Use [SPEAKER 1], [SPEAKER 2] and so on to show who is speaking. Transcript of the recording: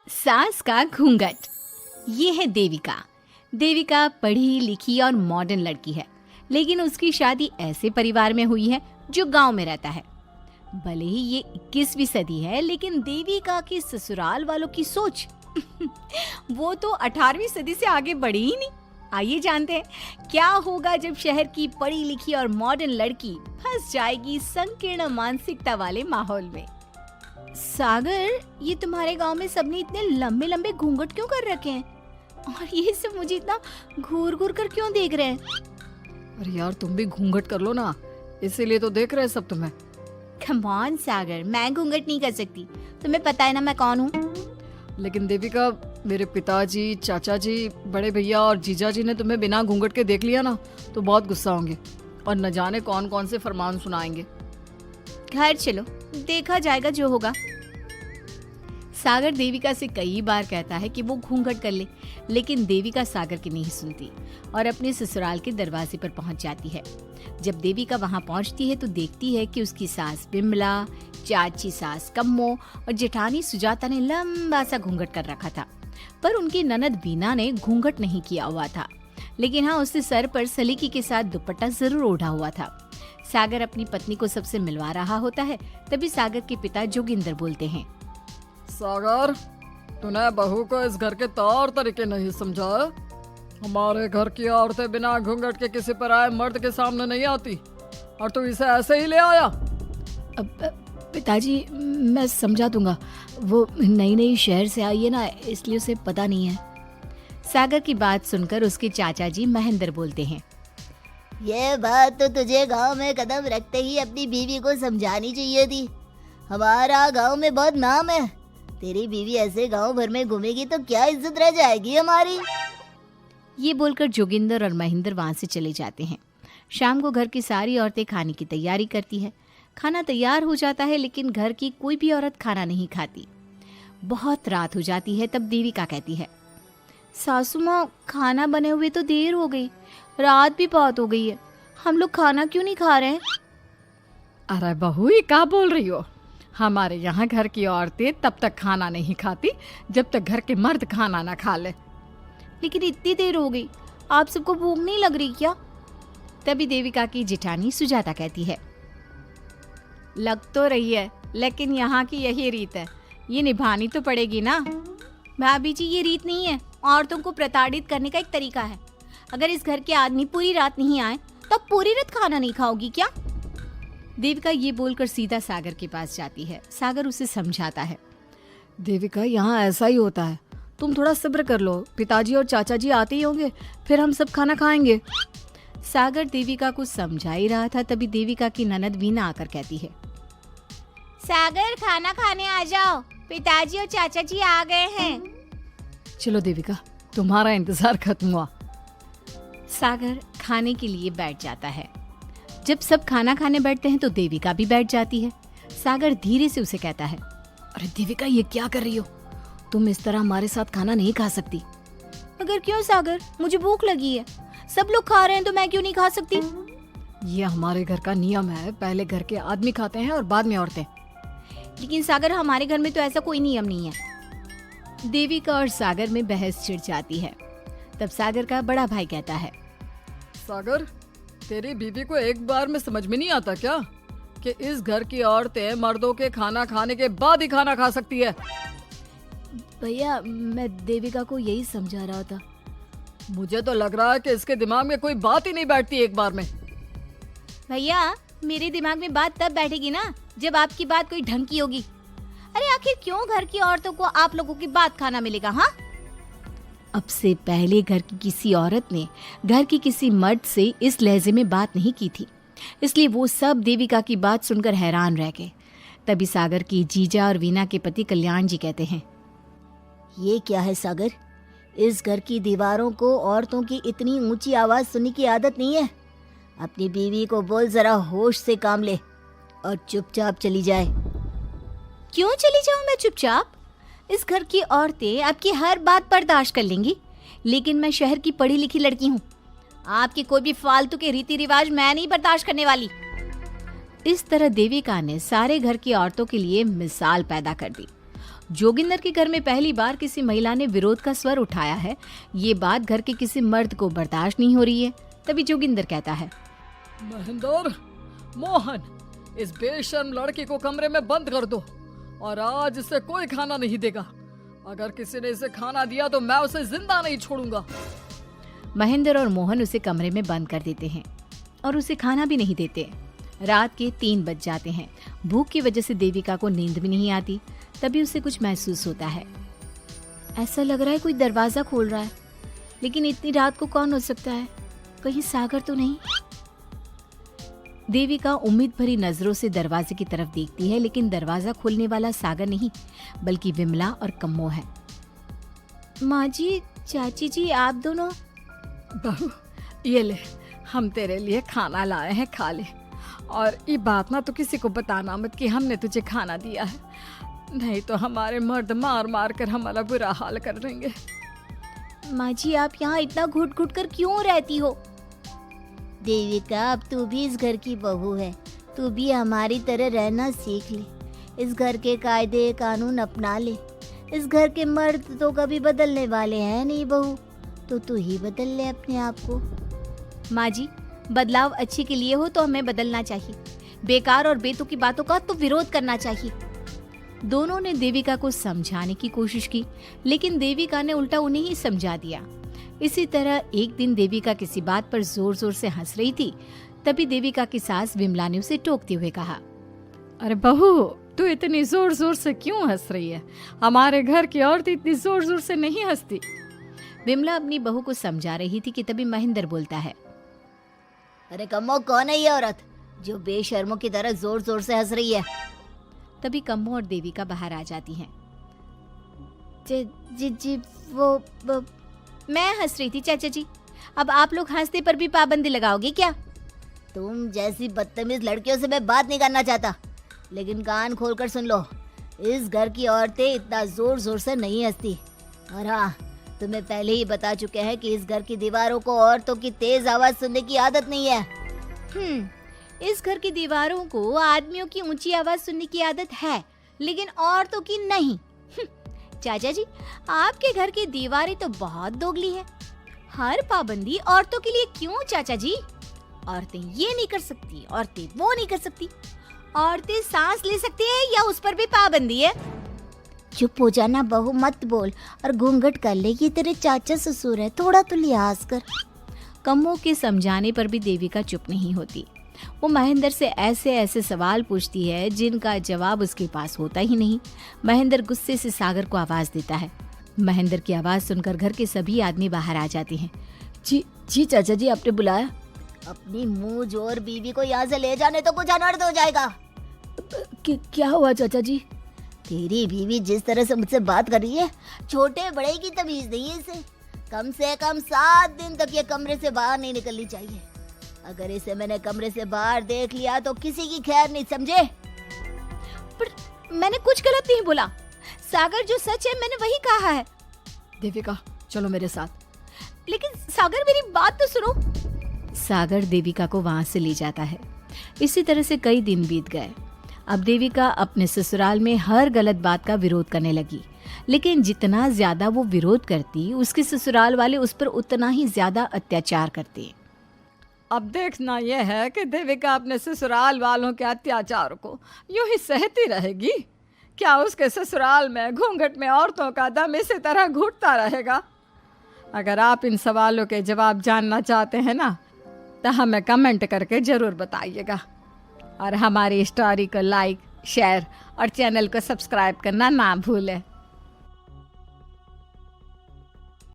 [SPEAKER 1] सास का घूंघट। ये है देविका। देविका पढ़ी लिखी और मॉडर्न लड़की है, लेकिन उसकी शादी ऐसे परिवार में हुई है जो गांव में रहता है। भले ही ये 21वीं सदी है, लेकिन देविका की ससुराल वालों की सोच वो तो 18वीं सदी से आगे बढ़ी ही नहीं। आइए जानते हैं क्या होगा जब शहर की पढ़ी लिखी और मॉडर्न लड़की फंस जाएगी संकीर्ण मानसिकता वाले माहौल में। सागर, ये तुम्हारे गांव में सबने इतने लंबे लंबे घूंघट क्यों कर रखे हैं? और ये सब मुझे इतना घूर घूर कर क्यों देख रहे हैं?
[SPEAKER 2] अरे यार, तुम भी घूंघट कर लो ना, इसीलिए तो देख रहे हैं सब तुम्हें।
[SPEAKER 1] कम ऑन सागर, मैं घूंघट नहीं कर सकती। तुम्हें पता है ना मैं कौन हूँ।
[SPEAKER 2] लेकिन देविका, मेरे पिताजी, चाचा जी, बड़े भैया और जीजा जी ने तुम्हें बिना घूंघट के देख लिया ना तो बहुत गुस्सा होंगे और न जाने कौन कौन से फरमान सुनाएंगे।
[SPEAKER 1] घर चलो, देखा जाएगा जो होगा। सागर देविका से कई बार कहता है कि वो घूंघट कर ले, लेकिन देविका सागर की नहीं सुनती और अपने ससुराल के दरवाजे पर पहुंच जाती है। जब देविका वहां पहुंचती है तो देखती है कि उसकी सास बिमला, चाची सास कम्मो और जेठानी सुजाता ने लंबा सा घूंघट कर रखा था, पर उनकी ननद बीना ने घूंघट नहीं किया हुआ था। लेकिन हाँ, उसने सर पर सलीकी के साथ दुपट्टा जरूर ओढ़ा हुआ था। सागर अपनी पत्नी को सबसे मिलवा रहा होता है, तभी सागर के पिता जोगिंदर बोलते हैं,
[SPEAKER 2] सागर, तूने बहू को इस घर के तौर तरीके नहीं समझा। हमारे घर की औरतें बिना घूंघट के किसी पर आए मर्द के सामने नहीं आती और तू इसे ऐसे ही ले आया।
[SPEAKER 1] पिताजी, मैं समझा दूंगा। वो नई नई शहर से आई है ना, इसलिए उसे पता नहीं है। सागर की बात सुनकर उसके चाचा जी महेंद्र बोलते हैं,
[SPEAKER 3] ये बात तो तुझे गांव में कदम रखते ही अपनी बीवी को समझानी चाहिए थी। हमारा गांव में बहुत नाम है। तेरी बीवी ऐसे गांव भर में घूमेगी तो क्या इज्जत रह जाएगी हमारी।
[SPEAKER 1] ये बोलकर जोगिंदर और महेंद्र वहां से चले जाते हैं। शाम को घर की सारी औरतें खाने की तैयारी करती है। खाना तैयार हो जाता है, लेकिन घर की कोई भी औरत खाना नहीं खाती। बहुत रात हो जाती है, तब देविका कहती है, सासू माँ, खाना बने हुए तो देर हो गई, रात भी बहुत हो गई है, हम लोग खाना क्यों नहीं खा रहे हैं?
[SPEAKER 2] अरे बहू, ये क्या बोल रही हो? हमारे यहाँ घर की औरतें तब तक खाना नहीं खाती जब तक घर के मर्द खाना ना खा ले।
[SPEAKER 1] लेकिन इतनी देर हो गई, आप सबको भूख नहीं लग रही क्या? तभी देविका की जेठानी सुजाता कहती है, लग तो रही है, लेकिन यहाँ की यही रीत है, ये निभानी तो पड़ेगी ना। भाभी जी, ये रीत नहीं है, औरतों को प्रताड़ित करने का एक तरीका है। अगर इस घर के आदमी पूरी रात नहीं आए तो पूरी रात खाना नहीं खाओगी क्या? देविका ये बोलकर सीधा सागर के पास जाती है। सागर उसे समझाता है,
[SPEAKER 2] देविका, यहाँ ऐसा ही होता है, तुम थोड़ा सब्र कर लो, पिताजी और चाचा जी आते ही होंगे, फिर हम सब खाना खाएंगे।
[SPEAKER 1] सागर देविका को समझा ही रहा था, तभी देविका की ननद वीना आकर कहती है, सागर, खाना खाने आ जाओ, पिताजी और चाचा जी आ गए हैं।
[SPEAKER 2] चलो देविका, तुम्हारा इंतजार खत्म हुआ।
[SPEAKER 1] सागर खाने के लिए बैठ जाता है। जब सब खाना खाने बैठते हैं तो देविका भी बैठ जाती है। सागर धीरे से उसे कहता है,
[SPEAKER 2] अरे देविका, ये क्या कर रही हो? तुम इस तरह हमारे साथ खाना नहीं खा सकती।
[SPEAKER 1] मगर क्यों सागर, मुझे भूख लगी है, सब लोग खा रहे हैं तो मैं क्यों नहीं खा सकती?
[SPEAKER 2] ये हमारे घर का नियम है, पहले घर के आदमी खाते हैं और बाद में औरतें।
[SPEAKER 1] लेकिन सागर, हमारे घर में तो ऐसा कोई नियम नहीं है। देविका और सागर में बहस छिड़ जाती है। तब सागर का बड़ा भाई कहता है,
[SPEAKER 2] सागर, तेरी बीवी को एक बार में समझ में नहीं आता क्या कि इस घर की औरतें मर्दों के खाना खाने के बाद ही खाना खा सकती है?
[SPEAKER 1] भैया, मैं देविका को यही समझा रहा था।
[SPEAKER 2] मुझे तो लग रहा है कि इसके दिमाग में कोई बात ही नहीं बैठती एक बार में।
[SPEAKER 1] भैया, मेरे दिमाग में बात तब बैठेगी ना जब आपकी बात कोई ढंग की होगी। अरे आखिर क्यों घर की औरतों को आप लोगों की बात खाना मिलेगा? हाँ, अब से पहले घर की किसी औरत ने घर की किसी मर्द से इस लहजे में बात नहीं की थी, इसलिए वो सब देविका की बात सुनकर हैरान रह गए। तभी सागर की जीजा और वीना के पति कल्याण जी कहते हैं,
[SPEAKER 3] ये क्या है सागर, इस घर की दीवारों को औरतों की इतनी ऊंची आवाज सुनने की आदत नहीं है। अपनी बीवी को बोल जरा होश से काम ले और चुपचाप चली जाए।
[SPEAKER 1] क्यों चली जाऊं मैं चुपचाप? इस घर की औरतें आपकी हर बात बर्दाश्त कर लेंगी, लेकिन मैं शहर की पढ़ी लिखी लड़की हूँ। आपके कोई भी फालतू के रीति रिवाज मैं नहीं बर्दाश्त करने वाली। इस तरह देविका ने सारे घर की औरतों के लिए मिसाल पैदा कर दी। जोगिंदर के घर में पहली बार किसी महिला ने विरोध का स्वर उठाया है, ये बात घर के किसी मर्द को बर्दाश्त नहीं हो रही है। तभी जोगिंदर कहता है,
[SPEAKER 2] महेंद्र, मोहन, इस बेशर्म लड़की को कमरे में बंद कर दो और आज इसे कोई खाना नहीं देगा। अगर किसी ने इसे खाना दिया तो मैं उसे जिंदा नहीं छोड़ूंगा।
[SPEAKER 1] महेंद्र और मोहन उसे कमरे में बंद कर देते हैं और उसे खाना भी नहीं देते। रात के 3 बज जाते हैं। भूख की वजह से देविका को नींद भी नहीं आती। तभी उसे कुछ महसूस होता है। ऐसा लग रहा है कोई दरवाजा खोल रहा है, लेकिन इतनी रात को कौन हो सकता है? कहीं सागर तो नहीं? देविका उम्मीद भरी नजरों से दरवाजे की तरफ देखती है, लेकिन दरवाजा खोलने वाला सागर नहीं बल्कि विमला और कम्मो है। माँ जी, चाची जी, आप दोनों?
[SPEAKER 2] बहू, ये ले, हम तेरे लिए खाना लाए हैं, खा ले। और ये बात ना तो किसी को बताना मत कि हमने तुझे खाना दिया है, नहीं तो हमारे मर्द मार मार कर हमारा बुरा हाल कर देंगे।
[SPEAKER 1] माँ जी, आप यहाँ इतना घुट घुट कर क्यों रहती हो?
[SPEAKER 3] देविका, अब तू भी इस घर की बहू है, तू भी हमारी तरह रहना सीख ले। इस घर के कायदे कानून अपना ले। इस घर के मर्द तो कभी बदलने वाले हैं नहीं बहू, तो तू ही बदल ले अपने आप को।
[SPEAKER 1] माँ जी, बदलाव अच्छे के लिए हो तो हमें बदलना चाहिए। बेकार और बेतुकी की बातों का तो विरोध करना चाहिए। दोनों ने देविका को समझाने की कोशिश की, लेकिन देविका ने उल्टा उन्हें ही समझा दिया। इसी तरह एक दिन देविका किसी बात पर जोर जोर से हंस रही थी। तभी देविका की सास विमला ने उसे टोकते हुए कहा,
[SPEAKER 2] अरे बहू, तू इतनी जोर जोर से क्यों हंस रही है? हमारे घर की औरत इतनी जोर जोर से नहीं हंसती।
[SPEAKER 1] विमला अपनी बहू को समझा रही थी कि तभी महेंद्र बोलता है,
[SPEAKER 3] अरे कम्मो, कौन है ये औरत जो बेशर्मों की तरह जोर जोर से हंस रही है?
[SPEAKER 1] तभी कम्मो और देविका बाहर आ जाती हैं।
[SPEAKER 3] जी जी जी, वो
[SPEAKER 1] मैं हंस रही थी चाचा जी, अब आप लोग हंसने पर भी पाबंदी लगाओगे क्या?
[SPEAKER 3] तुम जैसी बदतमीज लड़कियों से मैं बात नहीं करना चाहता, लेकिन कान खोलकर सुन लो, इस घर की औरतें इतना जोर जोर से नहीं हंसती। और हाँ, तुम्हें पहले ही बता चुके हैं कि इस घर की दीवारों को औरतों की तेज आवाज सुनने की आदत नहीं है।
[SPEAKER 1] इस घर की दीवारों को आदमियों की ऊंची आवाज सुनने की आदत है, लेकिन औरतों की नहीं। चाचा जी, आपके घर की दीवारें तो बहुत दोगली है। हर पाबंदी औरतों के लिए क्यों चाचा जी? औरतें ये नहीं कर सकती, औरतें वो नहीं कर सकती। औरतें सांस ले सकती है या उस पर भी पाबंदी है?
[SPEAKER 3] चुप हो जाना बहू, मत बोल और घूंघट कर ले। ये तेरे चाचा ससुर है, थोड़ा तो लिहाज कर।
[SPEAKER 1] कम्मो के समझाने पर भी देविका चुप नहीं होती। वो महेंद्र से ऐसे ऐसे सवाल पूछती है जिनका जवाब उसके पास होता ही नहीं। महेंद्र गुस्से से सागर को आवाज देता है। महेंद्र की आवाज सुनकर घर के सभी आदमी बाहर आ जाते हैं।
[SPEAKER 3] जी जी चाचा जी, आपने बुलाया? अपनी मुंह जोर बीवी को यहाँ से ले जाने तो कुछ अनर्थ हो जाएगा।
[SPEAKER 1] क्या हुआ चाचा जी?
[SPEAKER 3] तेरी बीवी जिस तरह से मुझसे बात कर रही है, छोटे बड़े की तमीज नहीं है इसे। कम से कम 7 दिन तक ये कमरे से बाहर नहीं निकलनी चाहिए। अगर इसे मैंने कमरे से बाहर देख लिया तो किसी की खैर नहीं, समझे?
[SPEAKER 1] पर मैंने कुछ गलत नहीं बोला। सागर, जो सच है मैंने वही कहा है।
[SPEAKER 2] देविका, चलो मेरे साथ।
[SPEAKER 1] लेकिन सागर, मेरी बात तो सुनो। सागर देविका को वहां से ले जाता है। इसी तरह से कई दिन बीत गए। अब देविका अपने ससुराल में हर गलत बात का विरोध करने लगी, लेकिन जितना ज्यादा वो विरोध करती, उसके ससुराल वाले उस पर उतना ही ज्यादा अत्याचार करते।
[SPEAKER 2] अब देखना यह है कि देविका अपने ससुराल वालों के अत्याचार को यूं ही सहती रहेगी। क्या उसके ससुराल में घूंघट में औरतों का दम इसी तरह घुटता रहेगा? अगर आप इन सवालों के जवाब जानना चाहते हैं ना, तो हमें कमेंट करके ज़रूर बताइएगा। और हमारी स्टोरी को लाइक, शेयर और चैनल को सब्सक्राइब करना ना भूलें।